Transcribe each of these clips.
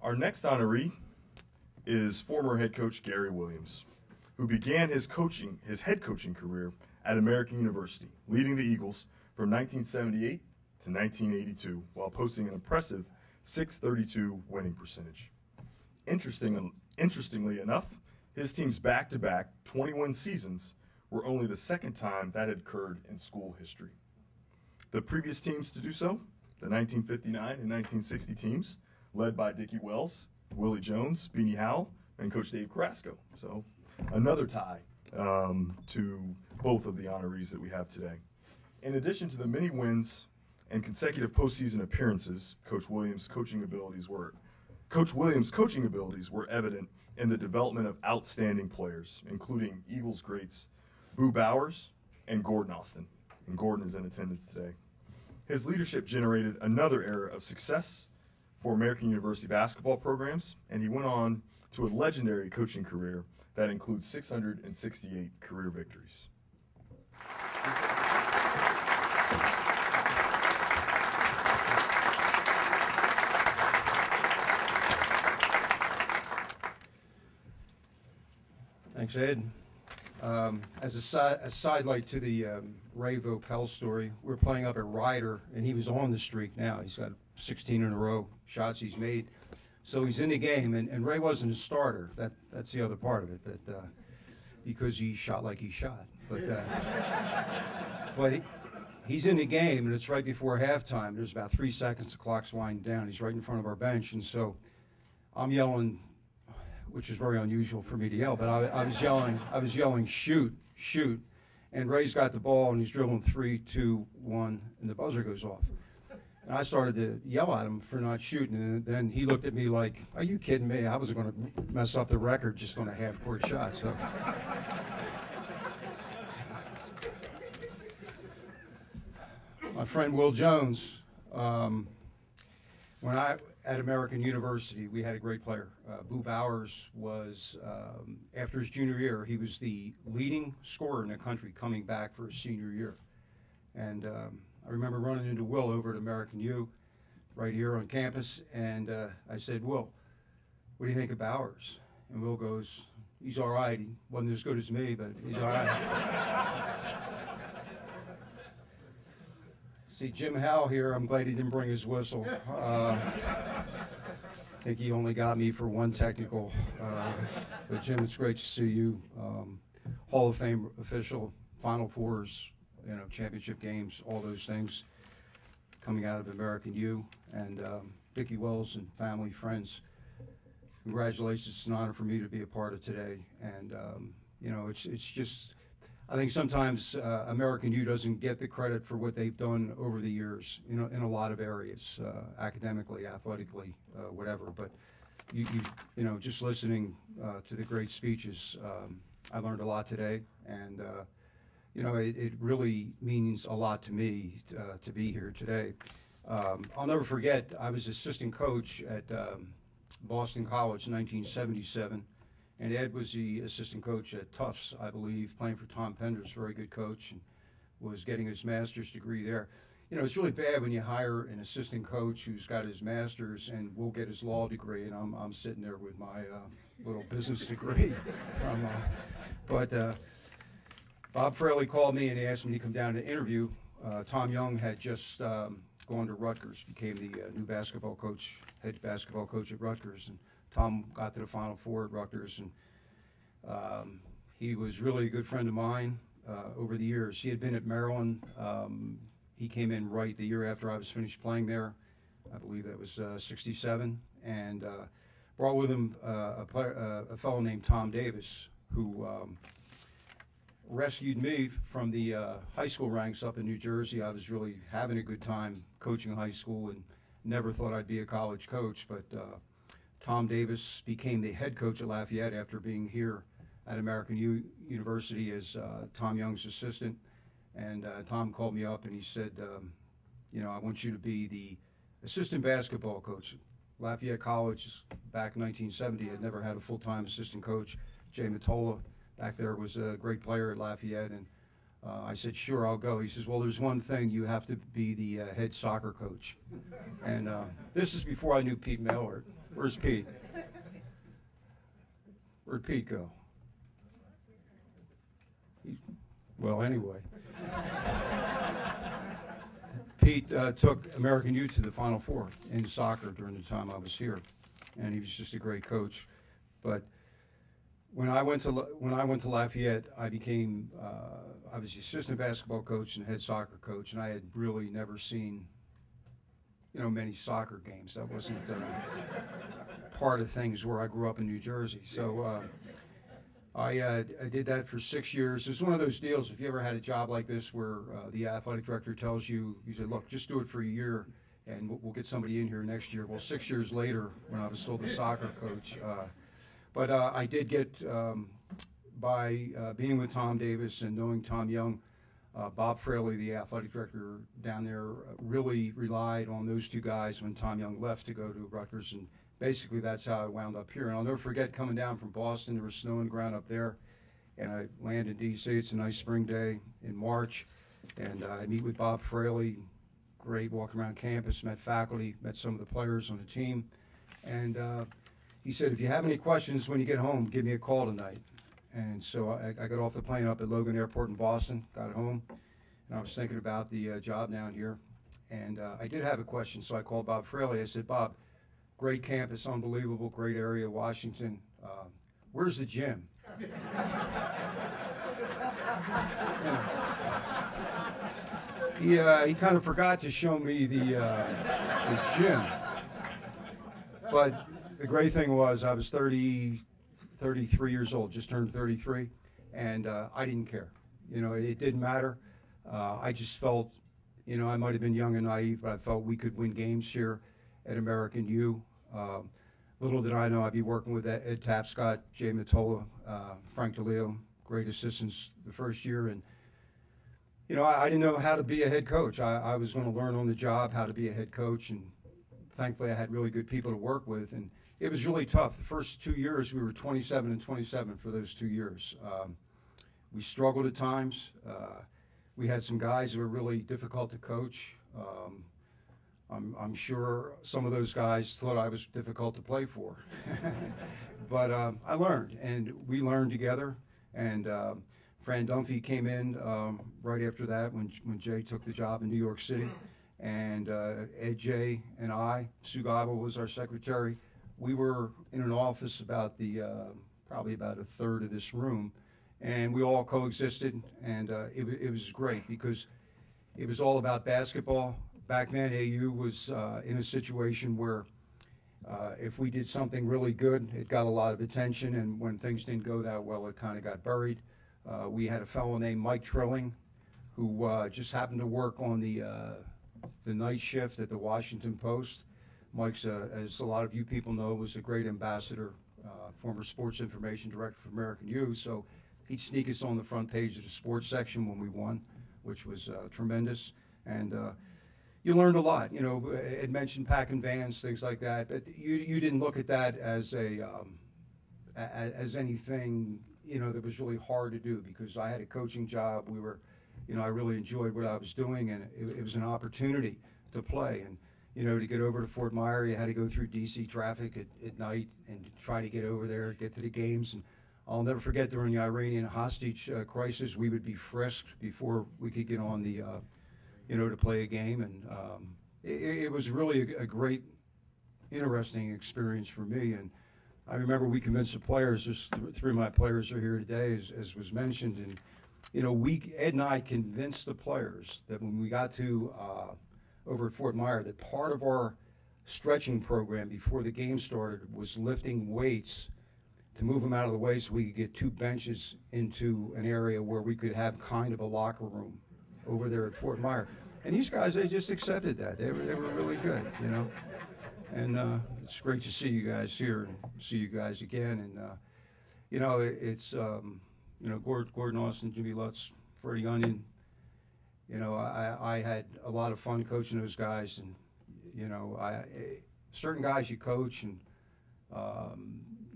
Our next honoree is former head coach Gary Williams, who began his head coaching career at American University, leading the Eagles from 1978 to 1982 while posting an impressive .632 winning percentage. Interestingly enough, his team's back-to-back 21 seasons were only the second time that had occurred in school history. The previous teams to do so, the 1959 and 1960 teams, led by Dickie Wells, Willie Jones, Beanie Howell, and Coach Dave Carrasco. So another tie to both of the honorees that we have today. In addition to the many wins and consecutive postseason appearances, Coach Williams' coaching abilities were evident in the development of outstanding players, including Eagles greats Boo Bowers and Gordon Austin. And Gordon is in attendance today. His leadership generated another era of success for American University basketball programs, and he went on to a legendary coaching career that includes 668 career victories. Thanks, Ed. As a sidelight to the Ray Vocal story, we're playing up at Ryder, and he was on the streak now. He's got 16 in a row shots he's made. So he's in the game, and Ray wasn't a starter. That's the other part of it, but because he shot like he shot. But he's in the game, and it's right before halftime. There's about 3 seconds, the clock's winding down. He's right in front of our bench, and so I'm yelling, which is very unusual for me to yell, but I was yelling, shoot, shoot. And Ray's got the ball, and he's dribbling 3, 2, 1, and the buzzer goes off. And I started to yell at him for not shooting, and then he looked at me like, are you kidding me? I was going to mess up the record just on a half-court shot. So. My friend Will Jones, at American University, we had a great player. Boo Bowers was, after his junior year, he was the leading scorer in the country coming back for his senior year. And I remember running into Will over at American U, right here on campus, and I said, Will, what do you think of Bowers? And Will goes, he's all right. He wasn't as good as me, but he's all right. See, Jim Howe here, I'm glad he didn't bring his whistle. I think he only got me for one technical. But Jim, it's great to see you. Hall of Fame official, Final Fours, championship games, all those things coming out of American U. And Dickie Wells and family, friends, congratulations. It's an honor for me to be a part of today. And, it's just, I think sometimes American U doesn't get the credit for what they've done over the years, in a lot of areas, academically, athletically, whatever. But just listening to the great speeches, I learned a lot today, and it really means a lot to me to be here today. I'll never forget, I was assistant coach at Boston College in 1977. And Ed was the assistant coach at Tufts, I believe, playing for Tom Penders, very good coach, and was getting his master's degree there. It's really bad when you hire an assistant coach who's got his master's and will get his law degree, and I'm sitting there with my little business degree. But Bob Fraley called me and he asked me to come down to interview. Tom Young had just gone to Rutgers, became the new basketball coach, head basketball coach at Rutgers. And Tom got to the Final Four at Rutgers, and he was really a good friend of mine over the years. He had been at Maryland. He came in right the year after I was finished playing there. I believe that was '67, and brought with him a fellow named Tom Davis, who rescued me from the high school ranks up in New Jersey. I was really having a good time coaching high school and never thought I'd be a college coach, but Tom Davis became the head coach at Lafayette after being here at American University as Tom Young's assistant. And Tom called me up and he said, I want you to be the assistant basketball coach. Lafayette College, back in 1970, had never had a full-time assistant coach. Jay Matola back there was a great player at Lafayette, and I said, sure, I'll go. He says, well, there's one thing. You have to be the head soccer coach. And this is before I knew Pete Maillard. Where's Pete? Where'd Pete go? Well, anyway. Pete took American youth to the Final Four in soccer during the time I was here, and he was just a great coach. But when I went to Lafayette, I became I was the assistant basketball coach and head soccer coach, and I had really never seen, many soccer games. That wasn't part of things where I grew up in New Jersey. So I did that for 6 years. It was one of those deals, if you ever had a job like this where the athletic director tells you, he said, look, just do it for a year, and we'll get somebody in here next year. Well, 6 years later, when I was still the soccer coach, but I did get, by being with Tom Davis and knowing Tom Young, Bob Fraley, the athletic director down there, really relied on those two guys when Tom Young left to go to Rutgers, and basically that's how I wound up here. And I'll never forget coming down from Boston. There was snow and ground up there, and I land in D.C. It's a nice spring day in March, and I meet with Bob Fraley. Great, walking around campus, met faculty, met some of the players on the team, and he said, if you have any questions when you get home, give me a call tonight. And so I got off the plane up at Logan Airport in Boston, got home, and I was thinking about the job down here. And I did have a question, so I called Bob Fraley. I said, Bob, great campus, unbelievable, great area, Washington. Where's the gym? He kind of forgot to show me the gym. But the great thing was I was 33 years old, just turned 33, and I didn't care. It didn't matter. I just felt, I might have been young and naive, but I felt we could win games here at American U. Little did I know I'd be working with Ed Tapscott, Jay Matola, Frank DeLeo, great assistants the first year. And, I didn't know how to be a head coach. I was going to learn on the job how to be a head coach, and thankfully I had really good people to work with. And it was really tough. The first 2 years, we were 27-27 for those 2 years. We struggled at times. We had some guys who were really difficult to coach. I'm sure some of those guys thought I was difficult to play for. But I learned, and we learned together. And Fran Dunphy came in right after that when Jay took the job in New York City. And Ed, Jay, and I, Sue Gobble was our secretary. We were in an office about probably about a third of this room, and we all coexisted, and it was great because it was all about basketball. Back then, AU was in a situation where if we did something really good, it got a lot of attention, and when things didn't go that well, it kind of got buried. We had a fellow named Mike Trilling who just happened to work on the night shift at the Washington Post. Mike's, as a lot of you people know, was a great ambassador, former sports information director for American U. So he'd sneak us on the front page of the sports section when we won, which was tremendous. And you learned a lot. It mentioned packing vans, things like that. But you didn't look at that as as anything that was really hard to do, because I had a coaching job. We were, I really enjoyed what I was doing, and it was an opportunity to play. And to get over to Fort Myer, you had to go through D.C. traffic at night and try to get over there, get to the games. And I'll never forget during the Iranian hostage crisis, we would be frisked before we could get on the, to play a game. And it was really a great, interesting experience for me. And I remember we convinced the players, just three of my players are here today, as was mentioned. And, Ed and I convinced the players that when we got to over at Fort Myer, that part of our stretching program before the game started was lifting weights to move them out of the way so we could get 2 benches into an area where we could have kind of a locker room over there at Fort Myer. And these guys, they just accepted that. They were really good, And it's great to see you guys here and see you guys again. And, it's, Gordon Austin, Jimmy Lutz, Freddie Onion. I had a lot of fun coaching those guys, and certain guys you coach, and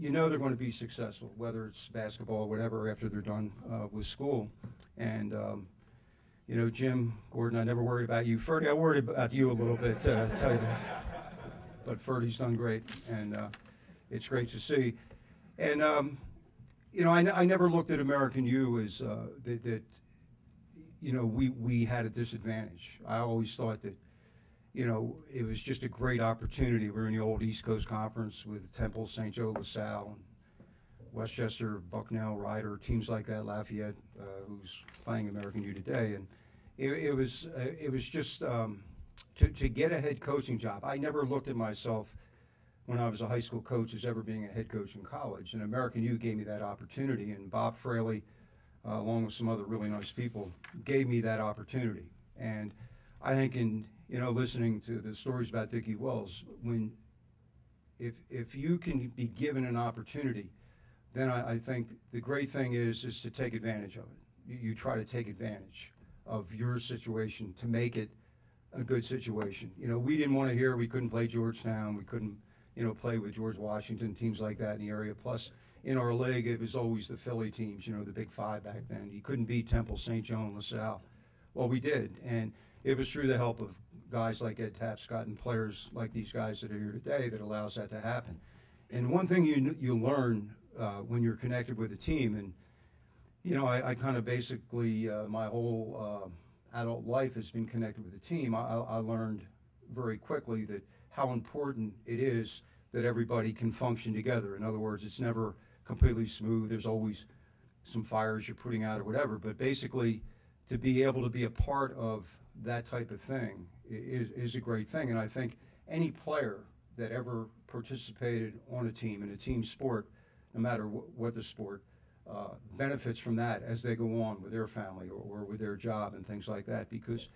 you know they're going to be successful, whether it's basketball or whatever, after they're done with school. And, you know, Jim, Gordon, I never worried about you. Ferdy, I worried about you a little bit, to tell you that. But Ferdy's done great, and it's great to see. And, you know, I never looked at American U as that, you know, we had a disadvantage. I always thought that, you know, it was just a great opportunity. We're in the old East Coast Conference with Temple, St. Joe, LaSalle, and Westchester, Bucknell, Ryder, teams like that, Lafayette, who's playing American U today. And it was just to get a head coaching job. I never looked at myself when I was a high school coach as ever being a head coach in college. And American U gave me that opportunity. And Bob Fraley, along with some other really nice people, gave me that opportunity. And I think in, you know, listening to the stories about Dickie Wells, if you can be given an opportunity, then I think the great thing is to take advantage of it. You try to take advantage of your situation to make it a good situation. You know, we didn't want to hear we couldn't play Georgetown, we couldn't, you know, play with George Washington, teams like that in the area. Plus, in our league, it was always the Philly teams, you know, the Big Five back then. You couldn't beat Temple, St. Joe, and LaSalle. Well, we did, and it was through the help of guys like Ed Tapscott and players like these guys that are here today that allows that to happen. And one thing you learn when you're connected with a team, and you know, I kind of basically my whole adult life has been connected with a team. I learned very quickly that how important it is that everybody can function together. In other words, it's never completely smooth. There's always some fires you're putting out or whatever. But basically, to be able to be a part of that type of thing is a great thing. And I think any player that ever participated on a team in a team sport, no matter what the sport, benefits from that as they go on with their family or with their job and things like that. Because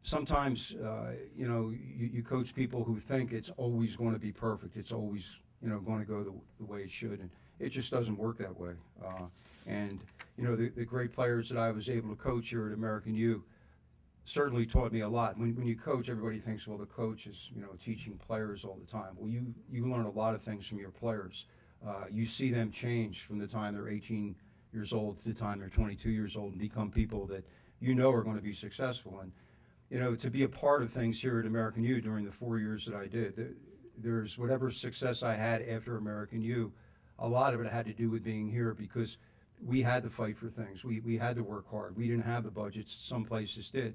sometimes, you know, you coach people who think it's always going to be perfect. It's always, you know, going to go the way it should. And it just doesn't work that way. And, you know, the great players that I was able to coach here at American U certainly taught me a lot. When you coach, everybody thinks, well, the coach is, you know, teaching players all the time. Well, you learn a lot of things from your players. You see them change from the time they're 18 years old to the time they're 22 years old and become people that you know are going to be successful. And, you know, to be a part of things here at American U during the 4 years that I did, there's whatever success I had after American U, a lot of it had to do with being here because we had to fight for things. We had to work hard. We didn't have the budgets. Some places did.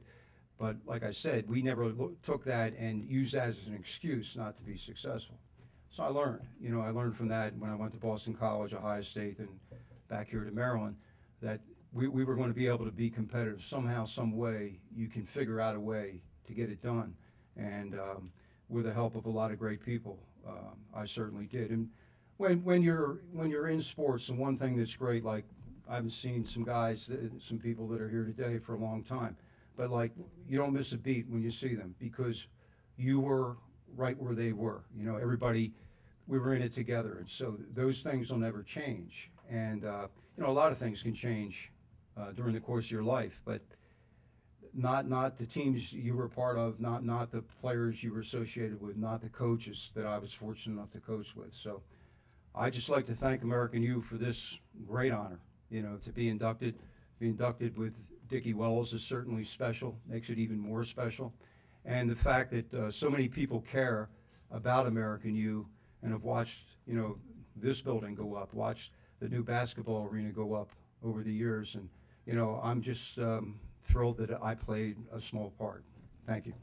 But like I said, we never took that and used that as an excuse not to be successful. So I learned. You know, I learned from that when I went to Boston College, Ohio State, and back here to Maryland, that we were going to be able to be competitive. Somehow, some way, you can figure out a way to get it done. And with the help of a lot of great people, I certainly did. And when you're in sports, and one thing that's great, like I've seen some guys, some people that are here today for a long time, but like you don't miss a beat when you see them because you were right where they were. You know, everybody, we were in it together, and so those things will never change. And you know, a lot of things can change during the course of your life, but not the teams you were part of, not the players you were associated with, not the coaches that I was fortunate enough to coach with. So I just like to thank American U for this great honor. You know, to be inducted with Dickie Wells is certainly special, makes it even more special. And the fact that so many people care about American U and have watched, you know, this building go up, watched the new basketball arena go up over the years. And, you know, I'm just thrilled that I played a small part. Thank you.